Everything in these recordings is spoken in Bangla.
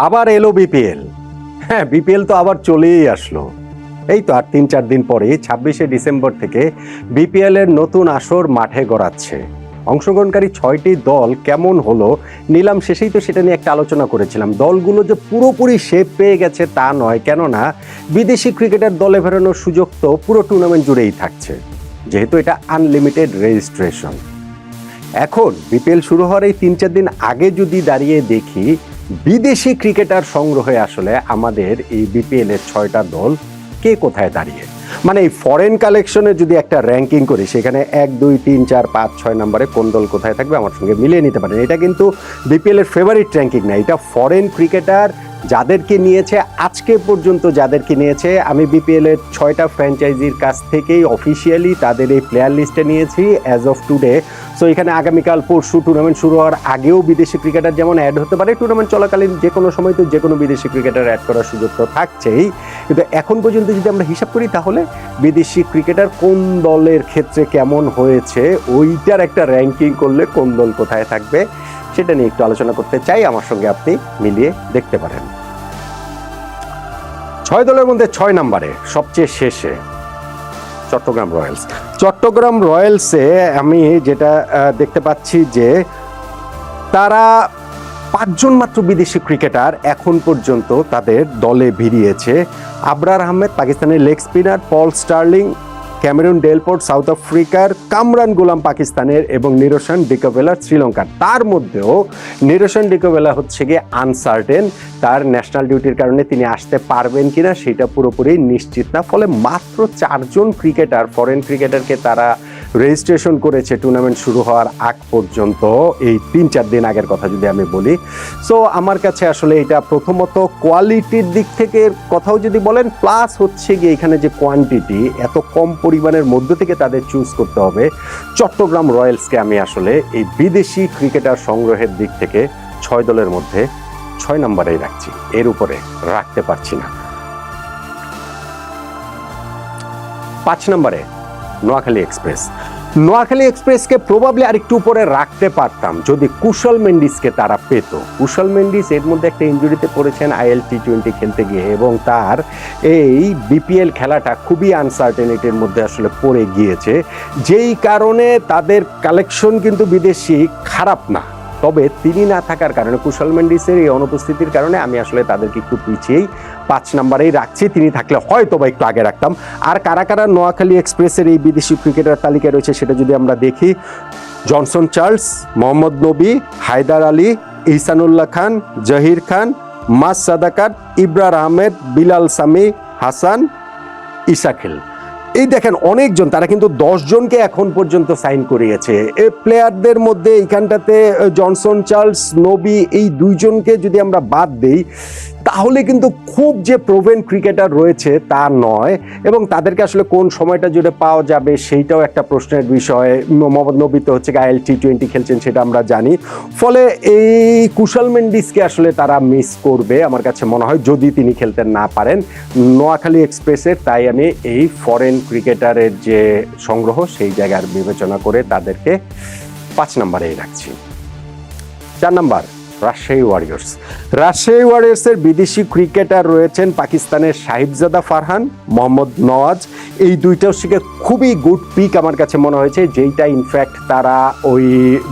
আবার এলো বিপিএল। হ্যাঁ, বিপিএল তো আবার চলেই আসলো। এই তো আর ৩-৪ দিন পরে ২৬শে ডিসেম্বর থেকে বিপিএল এর নতুন আসর মাঠে গড়াচ্ছে। অংশগ্রহণকারী ৬টি দল কেমন হলো, নিলাম শেষেই তো সেটা নিয়ে একটা আলোচনা করেছিলাম। দলগুলো যে পুরোপুরি শেপ পেয়ে গেছে তা নয়, কেননা বিদেশি ক্রিকেটার দলে ফেরানোর সুযোগ তো পুরো টুর্নামেন্ট জুড়েই থাকছে, যেহেতু এটা আনলিমিটেড রেজিস্ট্রেশন। এখন বিপিএল শুরু হওয়ার এই ৩-৪ দিন আগে যদি দাঁড়িয়ে দেখি বিদেশি ক্রিকেটার সংগ্রহে আসলে আমাদের এই বিপিএল এর ৬টা দল কে কোথায় দাঁড়িয়ে, মানে এই ফরেন কালেকশনে যদি একটা র্যাঙ্কিং করি সেখানে ১, ২, ৩, ৪, ৫, ৬ নম্বরে কোন দল কোথায় থাকবে আমার সঙ্গে মিলিয়ে নিতে পারেন। এটা কিন্তু বিপিএল এর ফেভারিট র্যাঙ্কিং না, এটা ফরেন ক্রিকেটার যাদেরকে নিয়েছে আজকে পর্যন্ত, যাদেরকে নিয়েছে আমি বিপিএল এর ৬টা ফ্র্যাঞ্চাইজির কাছ থেকেই অফিসিয়ালি তাদের এই প্লেয়ার লিস্টে নিয়েছি অ্যাজ অফ টুডে। সো এখানে আগামীকাল পরশু টুর্নামেন্ট শুরু হওয়ার আগেও বিদেশি ক্রিকেটার যেমন অ্যাড হতে পারে, টুর্নামেন্ট চলাকালীন যে কোনো সময় তো যে কোনো বিদেশি ক্রিকেটার অ্যাড করার সুযোগ তো থাকছেই। কিন্তু এখন পর্যন্ত যদি আমরা হিসাব করি তাহলে বিদেশি ক্রিকেটার কোন দলের ক্ষেত্রে কেমন হয়েছে ওইটার একটা র্যাঙ্কিং করলে কোন দল কোথায় থাকবে সেটা নিয়ে একটু আলোচনা করতে চাই। আমার সঙ্গে আপনি মিলিয়ে দেখতে পারেন। ৬ দলের মধ্যে ৬ নম্বরে সবচেয়ে শেষে চট্টগ্রাম রয়্যালস। চট্টগ্রাম রয়্যালসে আমি যেটা দেখতে পাচ্ছি যে তারা ৫ জন মাত্র বিদেশি ক্রিকেটার এখন পর্যন্ত তাদের দলে ভিড়িয়েছে। আবরার আহমেদ পাকিস্তানের leg spinner, Paul Stirling Cameron Delport South আফ্রিকার, কামরান গোলাম পাকিস্তানের এবং নিরোশন ডিকোভেলা শ্রীলঙ্কার। তার মধ্যেও নিরোশন ডিকোভেলা হচ্ছে গিয়ে আনসার্টেন, তার ন্যাশনাল ডিউটির কারণে তিনি আসতে পারবেন কিনা সেটা পুরোপুরি নিশ্চিত না। ফলে মাত্র ৪ জন ক্রিকেটার, ফরেন ক্রিকেটারকে তারা রেজিস্ট্রেশন করেছে টুর্নামেন্ট শুরু হওয়ার আগ পর্যন্ত, এই ৩-৪ দিন আগের কথা যদি আমি বলি। সো আমার কাছে আসলে এটা প্রথমত কোয়ালিটির দিক থেকে কথাও যদি বলেন, প্লাস হচ্ছে গিয়ে এখানে যে কোয়ান্টিটি, এত কম পরিমাণের মধ্য থেকে তাদের চুজ করতে হবে। চট্টগ্রাম রয়্যালসকে আমি আসলে এই বিদেশি ক্রিকেটার সংগ্রহের দিক থেকে ৬ দলের মধ্যে ৬ নম্বরেই রাখছি, এর উপরে রাখতে পারছি না। ৫ নম্বরে নোয়াখালী এক্সপ্রেস। নোয়াখালী এক্সপ্রেসকে প্রবাবলি আরেকটু উপরে রাখতে পারতাম যদি কুশল মেন্ডিসকে তারা পেত। কুশল মেন্ডিস এর মধ্যে একটা ইনজুরিতে পড়েছেন IL T20 খেলতে গিয়ে, এবং তার এই বিপিএল খেলাটা খুবই আনসার্টেনিটির মধ্যে আসলে পড়ে গিয়েছে, যেই কারণে তাদের কালেকশন কিন্তু বিদেশি খারাপ না। তবে তিনি না থাকার কারণে, কুশল মেন্ডিসের এই অনুপস্থিতির কারণে আমি আসলে তাদেরকে একটু পিছিয়েই ৫ নম্বরেই রাখছি। তিনি থাকলে হয়তো বা একটু আগে রাখতাম। আর কারা কারা নোয়াখালী এক্সপ্রেসের এই বিদেশি ক্রিকেটার তালিকায় রয়েছে সেটা যদি আমরা দেখি, জনসন চার্লস, মোহাম্মদ নবী, হায়দার আলী, ইহসানুল্লাহ খান, জহির খান, মাস সাদাকাত, ইবরার আহমেদ, বিলাল সামি, হাসান, ইসাখিল। এই দেখেন অনেকজন, তারা কিন্তু ১০ জনকে এখন পর্যন্ত সাইন করিয়েছে। এই প্লেয়ারদের মধ্যে এইখানটাতে জনসন চার্লস, নবী, এই ২ জনকে যদি আমরা বাদ দেই তাহলে কিন্তু খুব যে প্রোভেন ক্রিকেটার রয়েছে তা নয়, এবং তাদেরকে আসলে কোন সময়টা জুড়ে পাওয়া যাবে সেইটাও একটা প্রশ্নের বিষয়। মোহাম্মদ নবী তো হচ্ছে IL T20 খেলছেন সেটা আমরা জানি। ফলে এই কুশল মেন্ডিসকে আসলে তারা মিস করবে আমার কাছে মনে হয়, যদি তিনি খেলতে না পারেন নোয়াখালী এক্সপ্রেসের। তাই আমি এই ফরেন ক্রিকেটারের যে সংগ্রহ সেই জায়গার বিবেচনা করে তাদেরকে ৫ নম্বরেই রাখছি। ৪ নম্বর রাজশাহী ওয়ারিয়র্স। রাজশাহী ওয়ারিয়র্সের বিদেশি ক্রিকেটার রয়েছেন পাকিস্তানের সাহিবজাদা ফারহান, মোহাম্মদ নওয়াজ। এই দুইটাও শিখে খুবই গুড পিক আমার কাছে মনে হয়েছে, যেইটা ইনফ্যাক্ট তারা ওই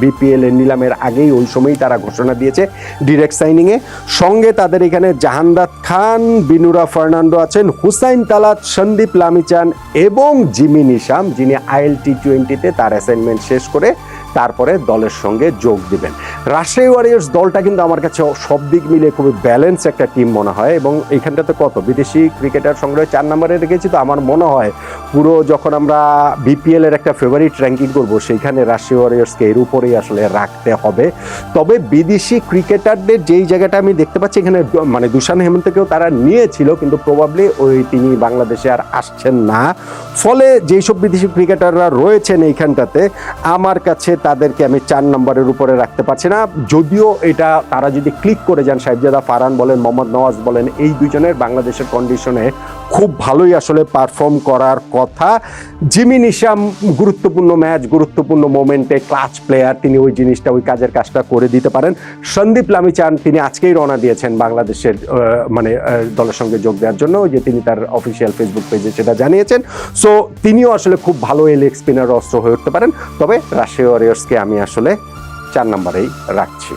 বিপিএল এর নিলামের আগেই ওই সময়ই তারা ঘোষণা দিয়েছে ডিরেক্ট সাইনিংয়ে। সঙ্গে তাদের এখানে জাহানদাদ খান, বিনুরা ফার্নান্ডো আছেন, হুসাইন তালাত, সন্দীপ লামিচান এবং জিমি নিশাম, যিনি IL T20-তে তার অ্যাসাইনমেন্ট শেষ করে তারপরে দলের সঙ্গে যোগ দিবেন। রাজশাহী ওয়ারিয়র্স দলটা কিন্তু আমার কাছে সব দিক মিলে খুবই ব্যালেন্স একটা টিম মনে হয়, এবং এইখানটাতে কত বিদেশি ক্রিকেটার সংগ্রহে ৪ নম্বরে রেখেছি। তো আমার মনে হয় পুরো যখন আমরা বিপিএল এর একটা ফেভারিট র্যাঙ্কিং করবো সেইখানে রাজশাহী ওয়ারিয়র্সকে এর উপরেই আসলে রাখতে হবে। তবে বিদেশি ক্রিকেটারদের যেই জায়গাটা আমি দেখতে পাচ্ছি এখানে, মানে দুশান হেমন্তকেও তারা নিয়েছিল, কিন্তু প্রবাবলি তিনি বাংলাদেশে আর আসছেন না। ফলে যেই সব বিদেশি ক্রিকেটাররা রয়েছেন এইখানটাতে আমার কাছে তাদেরকে আমি 4 নম্বরের উপরে রাখতে পারছি না, যদিও এটা তারা যদি ক্লিক করে যান, সাহেবজাদা ফারহান বলেন, মোহাম্মদ নওয়াজ বলেন, এই দুজনের বাংলাদেশের কন্ডিশনে খুব ভালোই আসলে পারফর্ম করার কথা। জিমি নিশাম গুরুত্বপূর্ণ ম্যাচ, গুরুত্বপূর্ণ মোমেন্টে ক্লাচ প্লেয়ার, তিনি ওই জিনিসটা, ওই কাজের কাজটা করে দিতে পারেন। সন্দীপ লামিচান তিনি আজকেই রওনা দিয়েছেন বাংলাদেশের দলের সঙ্গে যোগ দেওয়ার জন্য, যে তিনি তার অফিসিয়াল ফেসবুক পেজে সেটা জানিয়েছেন। সো তিনিও আসলে খুব ভালো লেগ স্পিনার অস্ত্র হয়ে উঠতে পারেন। তবে রাজশাহী ওয়ারিয়র্সকে আমি আসলে 4 নম্বরেই রাখছি।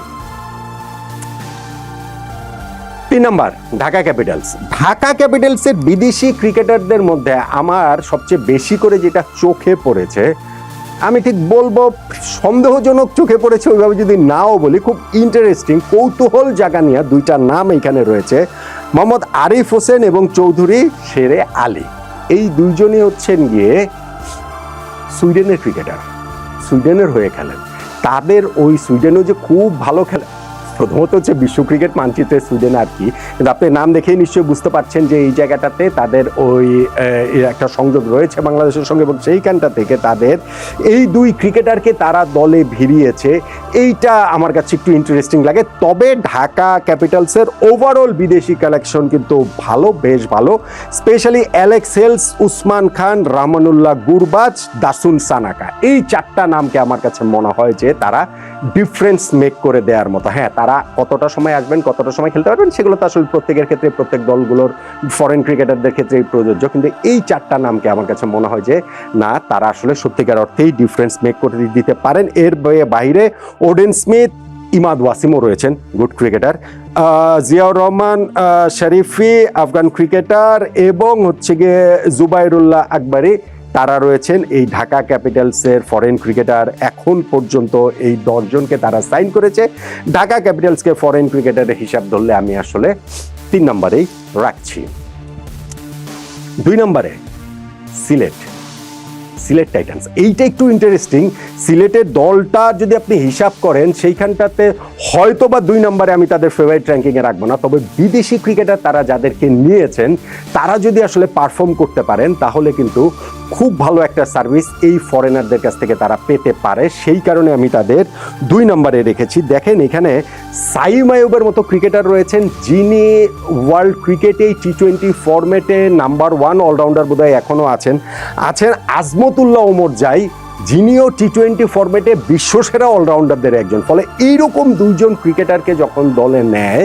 3 নম্বর ঢাকা ক্যাপিটালস। ঢাকা ক্যাপিটালসের বিদেশি ক্রিকেটারদের মধ্যে আমার সবচেয়ে বেশি করে যেটা চোখে পড়েছে, আমি ঠিক বলবো সন্দেহজনক চোখে পড়েছে ওইভাবে যদি নাও বলি, খুব ইন্টারেস্টিং কৌতূহল জাগা নিয়ে 2টা নাম এখানে রয়েছে, মোহাম্মদ আরিফ হোসেন এবং চৌধুরী শেরে আলী। এই দুইজনই হচ্ছেন গিয়ে সুইডেনের ক্রিকেটার, সুইডেনের হয়ে খেলেন। তাদের ওই সুইডেনও যে খুব ভালো খেলে, প্রথমত হচ্ছে বিশ্ব ক্রিকেট মানচিত্রে সুইডেন আর কি, কিন্তু আপনি নাম দেখেই নিশ্চয়ই বুঝতে পারছেন যে এই জায়গাটাতে তাদের ওই একটা সংযোগ রয়েছে বাংলাদেশের সঙ্গে, এবং সেইখানটা থেকে তাদের এই 2 ক্রিকেটারকে তারা দলে ভিড়িয়েছে। এইটা আমার কাছে একটু ইন্টারেস্টিং লাগে। তবে ঢাকা ক্যাপিটালসের ওভারঅল বিদেশি কালেকশন কিন্তু ভালো, বেশ ভালো। স্পেশালি অ্যালেক্স হেলস, উসমান খান, রামানুল্লাহ গুরবাজ, দাসুন সানাকা, এই 4টা নামকে আমার কাছে মনে হয় যে তারা ডিফারেন্স মেক করে দেওয়ার মতো। হ্যাঁ, তারা কতটা সময় আসবেন, কতটা সময় খেলতে পারবেন, সেগুলো তো আসলে প্রত্যেকের ক্ষেত্রে, প্রত্যেক দলগুলোর ফরেন ক্রিকেটারদের ক্ষেত্রে প্রযোজ্য, কিন্তু এই 4টা নামকে আমার কাছে মনে হয় যে না, তারা আসলে সত্যিকার অর্থেই ডিফারেন্স মেক করে দিতে পারেন। এর বাইরে ওডেন স্মিথ, ইমাদ ওয়াসিমও রয়েছেন, good cricketer, Ziaur Rahman Sharifi, Afghan cricketer, এবং হচ্ছে গিয়ে জুবাইরুল্লাহ আকবরী, তারা রয়েছেন এই ঢাকা ক্যাপিটালসের ফরেন ক্রিকেটার। এখন পর্যন্ত এই 10 জনকে তারা সাইন করেছে। ঢাকা ক্যাপিটালসকে ফরেন ক্রিকেটারের হিসাব ধরলে আমি আসলে 3 নম্বরেই রাখছি। 2 নম্বরে সিলেট টাইটান্স। এইটা একটু ইন্টারেস্টিং। সিলেটের দলটা যদি আপনি হিসাব করেন, সেইখানটাতে হয়তো বা 2 নম্বরে আমি তাদের ফেভারিট র্যাঙ্কিংয়ে রাখবো না, তবে বিদেশি ক্রিকেটার তারা যাদেরকে নিয়েছেন তারা যদি আসলে পারফর্ম করতে পারেন, তাহলে কিন্তু খুব ভালো একটা সার্ভিস এই ফরেনারদের কাছ থেকে তারা পেতে পারে। সেই কারণে আমি তাদের 2 নম্বরে রেখেছি। দেখেন, এখানে সাইম আইয়ুবের মতো ক্রিকেটার রয়েছেন, যিনি ওয়ার্ল্ড ক্রিকেটে T20 ফরম্যাটে নাম্বার 1 অলরাউন্ডার বোধহয় এখনও আছেন। আজমতুল্লাহ ওমর জাই, যিনিও T20 ফরম্যাটে বিশ্বসেরা অলরাউন্ডারদের একজন। ফলে এইরকম 2 জন ক্রিকেটারকে যখন দলে নেয়,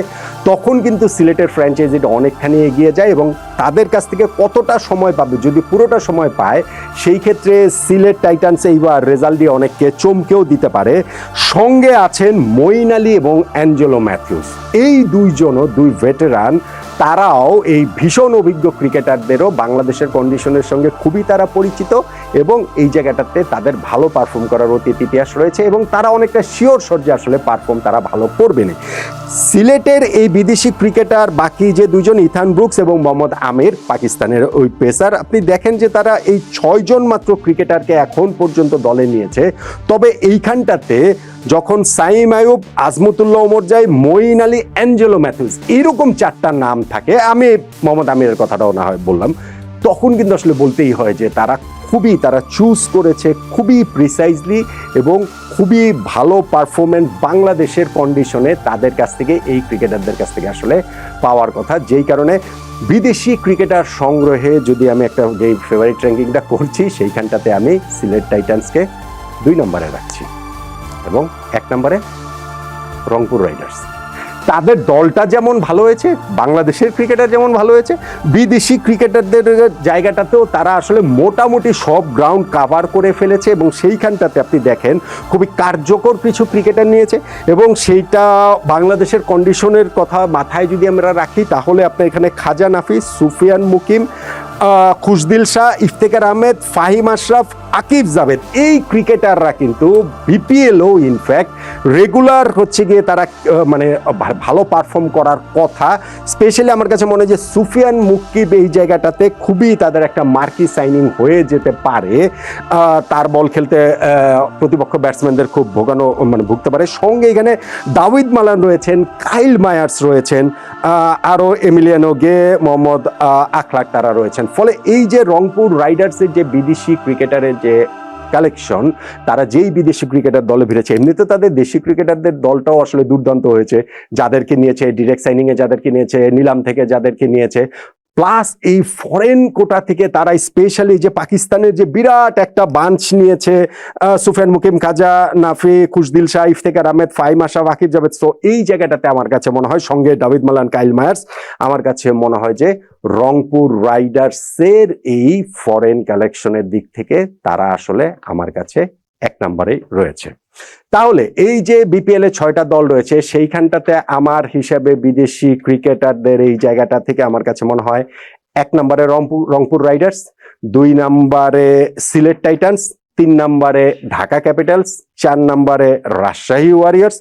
তখন কিন্তু সিলেটের ফ্র্যাঞ্চাইজিটা অনেকখানি এগিয়ে যায়, এবং তাদের কাছ থেকে কতটা সময় পাবে, যদি পুরোটা সময় পায়, সেই ক্ষেত্রে সিলেট টাইটান্স এইবার রেজাল্ট দিয়ে অনেককে চমকেও দিতে পারে। সঙ্গে আছেন মঈন আলী এবং অ্যাঞ্জেলো ম্যাথিউস, এই 2 জনও 2 ভেটেরান। তারাও এই ভীষণ অভিজ্ঞ ক্রিকেটারদেরও বাংলাদেশের কন্ডিশনের সঙ্গে খুবই তারা পরিচিত, এবং এই জায়গাটাতে তাদের ভালো পারফর্ম করার অতীত ইতিহাস রয়েছে, এবং তারা অনেকটা শিওর যে আসলে পারফর্ম তারা ভালো করবে না। সিলেটের এই বিদেশি ক্রিকেটার বাকি যে 2 জন, ইথান ব্রুকস এবং মোহাম্মদ আমির, পাকিস্তানের ওই পেসার, আপনি দেখেন যে তারা এই 6 জন মাত্র ক্রিকেটারকে এখন পর্যন্ত দলে নিয়েছে। তবে এইখানটাতে যখন সাইম আইয়ুব, আজমতুল্লাহ ওমর জাই, মঈন আলী, অ্যাঞ্জেলো ম্যাথিউস, এইরকম 4টা নাম থাকে, আমি মোহাম্মদ আমিরের কথাটাও না হয় বললাম, তখন কিন্তু আসলে বলতেই হয় যে তারা চুজ করেছে খুবই প্রিসাইজলি, এবং খুবই ভালো পারফরমেন্স বাংলাদেশের কন্ডিশনে তাদের কাছ থেকে, এই ক্রিকেটারদের কাছ থেকে আসলে পাওয়ার কথা। যেই কারণে বিদেশি ক্রিকেটার সংগ্রহে যদি আমি একটা যে ফেভারিট র্যাঙ্কিংটা করছি, সেইখানটাতে আমি সিলেট টাইটান্সকে 2 নম্বরে রাখছি, এবং 1 নম্বরে রংপুর রাইডার্স। তাদের দলটা যেমন ভালো হয়েছে, বাংলাদেশের ক্রিকেটার যেমন ভালো হয়েছে, বিদেশি ক্রিকেটারদের জায়গাটাতেও তারা আসলে মোটামুটি সব গ্রাউন্ড কাভার করে ফেলেছে, এবং সেইখানটাতে আপনি দেখেন খুবই কার্যকর কিছু ক্রিকেটার নিয়েছে। এবং সেইটা বাংলাদেশের কন্ডিশনের কথা মাথায় যদি আমরা রাখি, তাহলে আপনার এখানে খাজা নাফিস, সুফিয়ান মুকিম, খুশদিল শাহ, ইফতেখার আহমেদ, ফাহিম আশরাফ, আকিব জাভেদ, এই ক্রিকেটাররা কিন্তু বিপিএলও ইনফ্যাক্ট রেগুলার হচ্ছে গিয়ে তারা মানে ভালো পারফর্ম করার কথা। স্পেশালি আমার কাছে মনে হয় যে সুফিয়ান মুকিব এই জায়গাটাতে খুবই তাদের একটা মার্কি সাইনিং হয়ে যেতে পারে। তার বল খেলতে প্রতিপক্ষ ব্যাটসম্যানদের খুব ভুগতে পারে। সঙ্গে এখানে দাউদ মালান রয়েছেন, কাইল মায়ার্স রয়েছেন, আরও এমিলিয়ানো গে, মোহাম্মদ আখলাক, তারা রয়েছেন। ফলে এই যে রংপুর রাইডার্সের যে বিদেশি ক্রিকেটারের যে কালেকশন, তারা যেই বিদেশি ক্রিকেটার দলে ভিড়েছে, এমনিতে তাদের দেশি ক্রিকেটারদের দলটাও আসলে দুর্দান্ত হয়েছে, যাদেরকে নিয়েছে ডিরেক্ট সাইনিং এ, যাদেরকে নিয়েছে নিলাম থেকে, যাদেরকে নিয়েছে, প্লাস এই ফরেন কোটা থেকে তারা স্পেশালি যে পাকিস্তানের যে বিরাট একটা বাঞ্চ নিয়েছে, সুফিয়ান মুকিম, খাজা, নাফি, খুশদিল শাহ, ইফতেখার আহমেদ, ফাহিম আশরাফ, আকিব জাভেদ। সো এই জায়গাটাতে আমার কাছে মনে হয়, সঙ্গে দাভিদ মালান, কাইল মায়ার্স, আমার কাছে মনে হয় যে রংপুর রাইডার্সের এই ফরেন কালেকশনের দিক থেকে তারা আসলে আমার কাছে এক নম্বরে রয়েছে। তাহলে এই যে বিপিএল এ 6টা দল রয়েছে, সেইখানটাতে আমার হিসাবে বিদেশি ক্রিকেটারদের এই জায়গাটা থেকে আমার কাছে মনে হয় 1 নম্বরে রংপুর রাইডার্স, 2 নম্বরে সিলেট টাইটান্স, 3 নম্বরে ঢাকা ক্যাপিটালস, 4 নম্বরে রাজশাহী ওয়ারিয়র্স,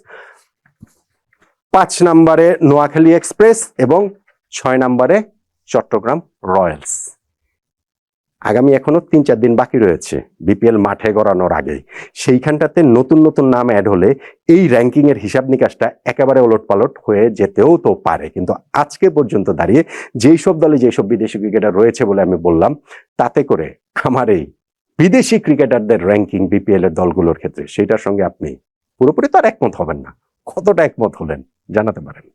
5 নম্বরে নোয়াখালী এক্সপ্রেস এবং 6 নম্বরে চট্টগ্রাম রয়্যালস। আগামী এখনো 3-4 দিন বাকি রয়েছে বিপিএল মাঠে গড়ানোর আগেই। সেইখানটাতে নতুন নতুন নাম অ্যাড হলে এই র্যাঙ্কিং এর হিসাব নিকাশটা একেবারে ওলটপালট হয়ে যেতেও তো পারে। কিন্তু আজকে পর্যন্ত দাঁড়িয়ে যেই সব দলে যেসব বিদেশি ক্রিকেটার রয়েছে বলে আমি বললাম, তাতে করে আমার এই বিদেশি ক্রিকেটারদের র্যাঙ্কিং বিপিএল এর দলগুলোর ক্ষেত্রে, সেটার সঙ্গে আপনি পুরোপুরি তো আর একমত হবেন না। কতটা একমত হলেন জানাতে পারেন।